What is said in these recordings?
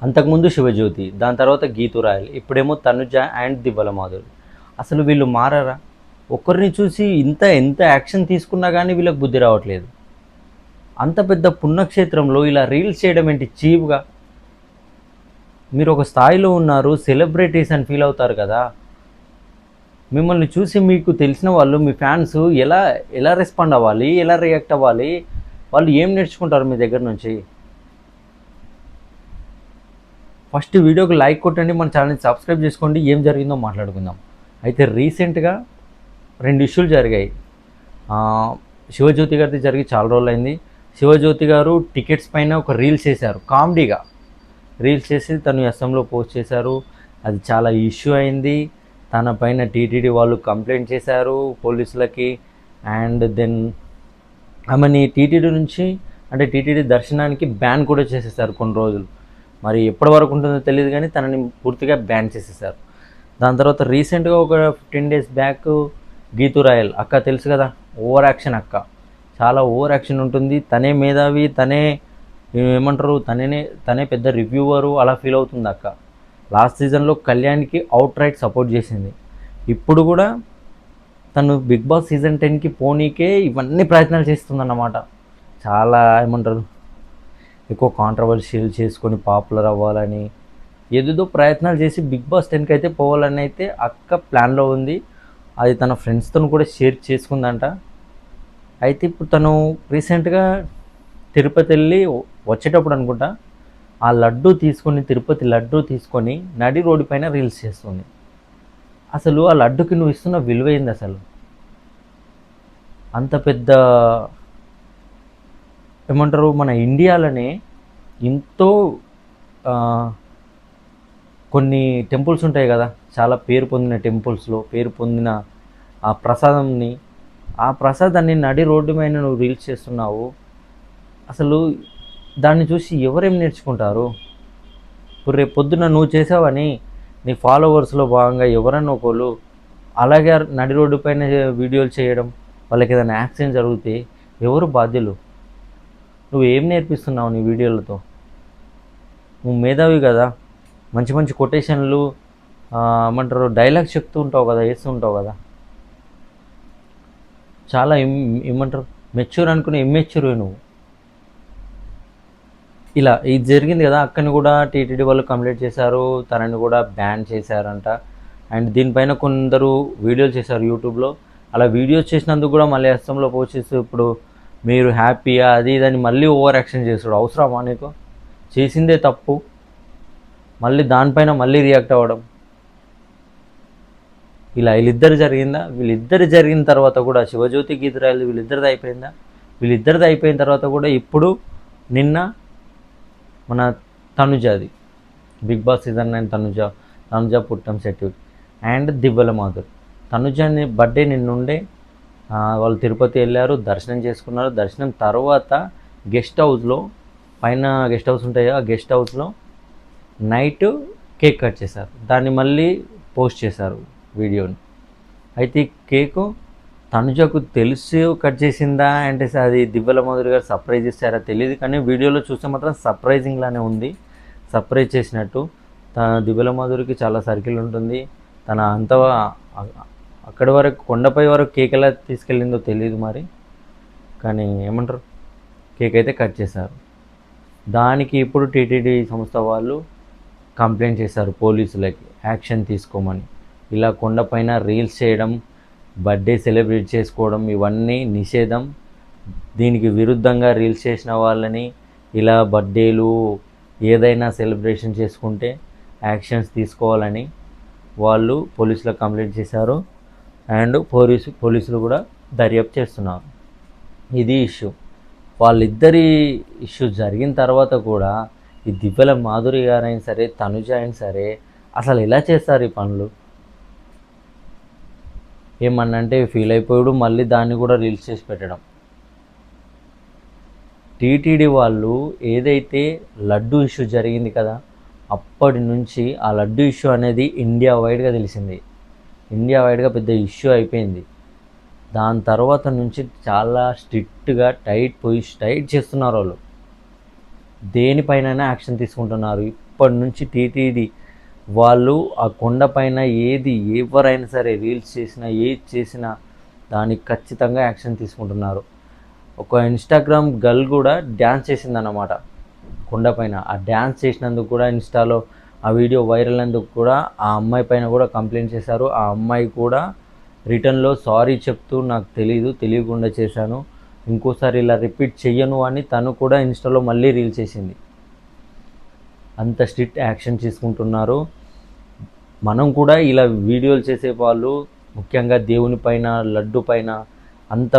అంతకుముందు శివజ్యోతి, దాని తర్వాత గీతూ రాయల్, ఇప్పుడేమో తనుజ అండ్ దివ్వల మాధురి. అసలు వీళ్ళు మారారా? ఒక్కరిని చూసి ఎంత యాక్షన్ తీసుకున్నా కానీ వీళ్ళకి బుద్ధి రావట్లేదు. అంత పెద్ద పుణ్యక్షేత్రంలో ఇలా రీల్స్ చేయడం ఏంటి చీప్గా? మీరు ఒక స్థాయిలో ఉన్నారు, సెలబ్రిటీస్ అని ఫీల్ అవుతారు కదా. మిమ్మల్ని చూసి మీకు తెలిసిన వాళ్ళు, మీ ఫ్యాన్స్ ఎలా ఎలా రెస్పాండ్ అవ్వాలి, ఎలా రియాక్ట్ అవ్వాలి, వాళ్ళు ఏం నేర్చుకుంటారు మీ దగ్గర నుంచి? ఫస్ట్ వీడియోకి లైక్ కొట్టండి, మన ఛానల్ని సబ్స్క్రైబ్ చేసుకోండి. ఏం జరిగిందో మాట్లాడుకుందాం. అయితే రీసెంట్గా 2 ఇష్యూలు జరిగాయి. శివజ్యోతి గారిది జరిగి చాలా రోజులైంది. శివజ్యోతి గారు టికెట్స్ పైన ఒక రీల్స్ చేశారు, కామెడీగా రీల్స్ చేసి తను ఎస్ఎంలో పోస్ట్ చేశారు. అది చాలా ఇష్యూ అయింది. తన పైన టీటీడీ వాళ్ళు కంప్లైంట్ చేశారు పోలీసులకి. అండ్ దెన్ ఆమెని టీటీడీ నుంచి, అంటే టీటీడీ దర్శనానికి బ్యాన్ కూడా చేసేసారు కొన్ని రోజులు. మరి ఎప్పటి వరకు ఉంటుందో తెలియదు, కానీ తనని పూర్తిగా బ్యాన్ చేసేసారు. దాని తర్వాత రీసెంట్గా ఒక 15 days బ్యాక్ గీతూ రాయల్ అక్క, తెలుసు కదా, ఓవర్ యాక్షన్ అక్క, చాలా ఓవర్ యాక్షన్ ఉంటుంది. తనే మేధావి, తనే ఏమంటారు, తనే పెద్ద రివ్యూవరు, అలా ఫీల్ అవుతుంది అక్క. లాస్ట్ సీజన్లో కళ్యాణ్కి అవుట్ రైట్ సపోర్ట్ చేసింది. ఇప్పుడు కూడా తను బిగ్ బాస్ సీజన్ 10కి పోనీకే ఇవన్నీ ప్రయత్నాలు చేస్తుందన్నమాట. చాలా ఏమంటారు, ఎక్కువ కాంట్రవర్షియల్ చేసుకొని పాపులర్ అవ్వాలని ఏదేదో ప్రయత్నాలు చేసి బిగ్ బాస్ 10కి అయితే పోవాలని అయితే అక్క ప్లాన్లో ఉంది. అది తన ఫ్రెండ్స్తో కూడా షేర్ చేసుకుందంట. అయితే ఇప్పుడు తను రీసెంట్గా తిరుపతి వెళ్ళి వచ్చేటప్పుడు అనుకుంటా ఆ లడ్డు తీసుకొని, తిరుపతి లడ్డు తీసుకొని నడి రోడ్డు పైన రీల్స్ చేస్తుంది. అసలు ఆ లడ్డుకి నువ్వు ఇస్తున్న విలువైంది అసలు? అంత పెద్ద ఏమంటారు, మన ఇండియాలోనే ఎంతో కొన్ని టెంపుల్స్ ఉంటాయి కదా, చాలా పేరు పొందిన టెంపుల్స్లో పేరు పొందిన ఆ ప్రసాదాన్ని నడి రోడ్డు మీద నువ్వు రీల్స్ చేస్తున్నావు. అసలు దాన్ని చూసి ఎవరేం నేర్చుకుంటారు? ఇప్పుడు రేపు పొద్దున నువ్వు చేసావని నీ ఫాలోవర్స్లో భాగంగా ఎవరన్నా ఒకళ్ళు అలాగే నడి రోడ్డు పైన వీడియోలు చేయడం, వాళ్ళకి ఏదైనా యాక్సిడెంట్ జరిగితే ఎవరు బాధ్యులు? నువ్వు ఏం నేర్పిస్తున్నావు నీ వీడియోలతో? నువ్వు మేధావి కదా, మంచి మంచి కొటేషన్లు ఏమంటారు డైలాగ్స్ చెప్తూ ఉంటావు కదా, వేస్తూ ఉంటావు కదా. చాలా ఏమంటారు మెచ్యూర్ అనుకునే ఇమ్మెచ్యూర్ నువ్వు. ఇలా ఇది జరిగింది కదా, అక్కని కూడా టీటీడీ వాళ్ళు కంప్లైంట్ చేశారు, తనని కూడా బ్యాన్ చేశారంట. అండ్ దీనిపైన కొందరు వీడియోలు చేశారు యూట్యూబ్లో. అలా వీడియోస్ చేసినందుకు కూడా మళ్ళీ అస్సాంలో పోస్ట్ చేస్తూ ఇప్పుడు మీరు హ్యాపీయా అది ఇదని మళ్ళీ ఓవర్ యాక్షన్ చేస్తాడు. అవసరమా నీకు? చేసిందే తప్పు, మళ్ళీ దానిపైన మళ్ళీ రియాక్ట్ అవ్వడం. ఇలా వీళ్ళిద్దరు జరిగిన తర్వాత కూడా శివజ్యోతి గీతరాయలు వీళ్ళిద్దరిది అయిపోయిందా? వీళ్ళిద్దరిది అయిపోయిన తర్వాత కూడా ఇప్పుడు నిన్న మన తనుజాది బిగ్ బాస్ సీజన్ 9 తనుజ పుట్టం శెట్టి అండ్ దివ్వల మాధురి. తనుజాని బర్త్డే నిన్నుండే వాళ్ళు తిరుపతి వెళ్ళారు, దర్శనం చేసుకున్నారు. దర్శనం తర్వాత గెస్ట్ హౌస్లో, పైన గెస్ట్ హౌస్ ఉంటాయి, ఆ గెస్ట్ హౌస్లో నైట్ కేక్ కట్ చేశారు. దాన్ని మళ్ళీ పోస్ట్ చేశారు వీడియోని. అయితే కేకు తనుజకు తెలిసి కట్ చేసిందా అంటే అది దివ్వల మాధురి గారు సర్ప్రైజ్ ఇస్తారా తెలియదు, కానీ వీడియోలో చూస్తే మాత్రం సర్ప్రైజింగ్లానే ఉంది. సర్ప్రైజ్ చేసినట్టు. దివ్వల మాధురికి చాలా సర్కిల్ ఉంటుంది. తన అంత అక్కడి వరకు కొండపై వరకు కేక్ ఎలా తీసుకెళ్ళిందో తెలియదు మరి, కానీ ఏమంటారు కేక్ అయితే కట్ చేశారు. దానికి ఇప్పుడు టీటీడీ సంస్థ వాళ్ళు కంప్లైంట్ చేశారు పోలీసులకి యాక్షన్ తీసుకోమని. ఇలా కొండపైన రీల్స్ చేయడం, బర్త్డే సెలబ్రేట్ చేసుకోవడం ఇవన్నీ నిషేధం. దీనికి విరుద్ధంగా రీల్స్ చేసిన వాళ్ళని, ఇలా బర్త్డేలు ఏదైనా సెలబ్రేషన్ చేసుకుంటే యాక్షన్స్ తీసుకోవాలని వాళ్ళు పోలీసులకు కంప్లైంట్ చేశారు. అండ్ పోలీసులు కూడా దర్యాప్తు చేస్తున్నారు. ఇది ఇష్యూ. వాళ్ళిద్దరి ఇష్యూ జరిగిన తర్వాత కూడా ఈ దివ్వల మాధురి గారైనా సరే, తనుజ అయినా సరే అసలు ఎలా చేస్తారు ఈ పనులు? ఏమన్నంటే ఫీల్ అయిపోయాడు, మళ్ళీ దాన్ని కూడా రీల్స్ చేసి పెట్టడం. టీటీడీ వాళ్ళు ఏదైతే లడ్డు ఇష్యూ జరిగింది కదా, అప్పటి నుంచి ఆ లడ్డు ఇష్యూ అనేది ఇండియా వైడ్గా తెలిసింది. ఇండియా వైడ్గా పెద్ద ఇష్యూ అయిపోయింది. దాని తర్వాత నుంచి చాలా స్ట్రిక్ట్గా టైట్ చేస్తున్నారు వాళ్ళు. దేనిపైనైనా యాక్షన్ తీసుకుంటున్నారు. ఇప్పటి నుంచి టీటీడీ వాళ్ళు ఆ కొండపైన ఏది ఎవరైనా సరే రీల్స్ చేసినా ఏది చేసినా దానికి ఖచ్చితంగా యాక్షన్ తీసుకుంటున్నారు. ఒక ఇన్స్టాగ్రామ్ గర్ల్ కూడా డ్యాన్స్ చేసిందన్నమాట కొండపైన. ఆ డ్యాన్స్ చేసినందుకు కూడా ఇన్స్టాలో ఆ వీడియో వైరల్ అయినందుకు కూడా ఆ అమ్మాయి పైన కూడా కంప్లైంట్ చేశారు. ఆ అమ్మాయి కూడా రిటర్న్లో సారీ చెప్తూ నాకు తెలియకుండా చేశాను, ఇంకోసారి ఇలా రిపీట్ చెయ్యను అని తను కూడా ఇన్స్టాలో మళ్ళీ రీల్ చేసింది. అంత స్ట్రిక్ట్ యాక్షన్ తీసుకుంటున్నారు. మనం కూడా ఇలా వీడియోలు చేసే వాళ్ళు ముఖ్యంగా దేవుని పైన లడ్డు పైన అంత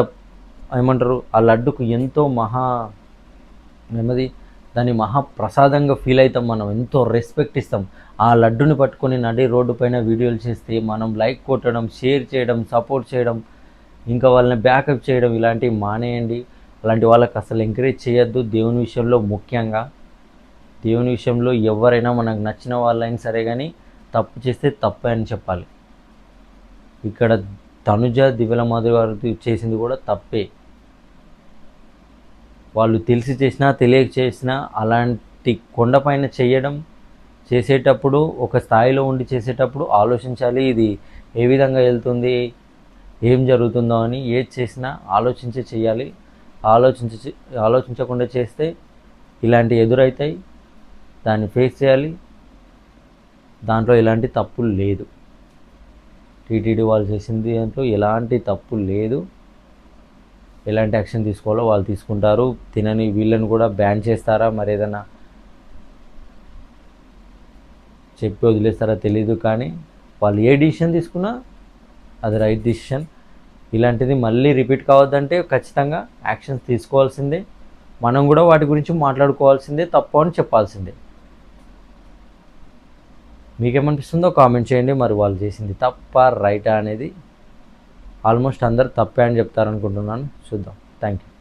ఏమంటారు, ఆ లడ్డుకు ఎంతో నెమ్మది దాన్ని మహాప్రసాదంగా ఫీల్ అవుతాం. మనం ఎంతో రెస్పెక్ట్ ఇస్తాం. ఆ లడ్డుని పట్టుకొని నడి రోడ్డు పైన వీడియోలు చేస్తే మనం లైక్ కొట్టడం, షేర్ చేయడం, సపోర్ట్ చేయడం, ఇంకా వాళ్ళని బ్యాకప్ చేయడం ఇలాంటివి మానేయండి. అలాంటి వాళ్ళకి అసలు ఎంకరేజ్ చేయొద్దు. దేవుని విషయంలో ముఖ్యంగా దేవుని విషయంలో ఎవరైనా మనకు నచ్చిన వాళ్ళైనా సరే కానీ తప్పు చేస్తే తప్పే అని చెప్పాలి. ఇక్కడ తనుజ దివ్యల మాధవి గారు చేసింది కూడా తప్పే. వాళ్ళు తెలిసి చేసినా తెలియక చేసినా అలాంటి కొండపైన చేసేటప్పుడు ఒక స్థాయిలో ఉండి చేసేటప్పుడు ఆలోచించాలి. ఇది ఏ విధంగా వెళ్తుంది, ఏం జరుగుతుందో అని. ఏది చేసినా ఆలోచించి చేయాలి. ఆలోచించకుండా చేస్తే ఇలాంటి ఎదురవుతాయి. దాన్ని ఫేస్ చేయాలి. దాంట్లో ఎలాంటి తప్పు లేదు. టీటీడీ వాళ్ళు చేసింది దాంట్లో ఎలాంటి తప్పు లేదు. ఎలాంటి యాక్షన్ తీసుకోవాలో వాళ్ళు తీసుకుంటారు. తినని వీళ్ళని కూడా బ్యాన్ చేస్తారా, మరి ఏదైనా చెప్పి వదిలేస్తారా తెలీదు, కానీ వాళ్ళు ఏ డిసిషన్ తీసుకున్నా అది రైట్ డిసిషన్. ఇలాంటిది మళ్ళీ రిపీట్ కావద్దంటే ఖచ్చితంగా యాక్షన్స్ తీసుకోవాల్సిందే. మనం కూడా వాటి గురించి మాట్లాడుకోవాల్సిందే, తప్పు అని చెప్పాల్సిందే. మీకేమనిపిస్తుందో కామెంట్ చేయండి. మరి వాళ్ళు చేసింది తప్ప రైటా అనేది. ఆల్మోస్ట్ అందరు తప్పే అని చెప్తారనుకుంటున్నాను. చూద్దాం. Thank you.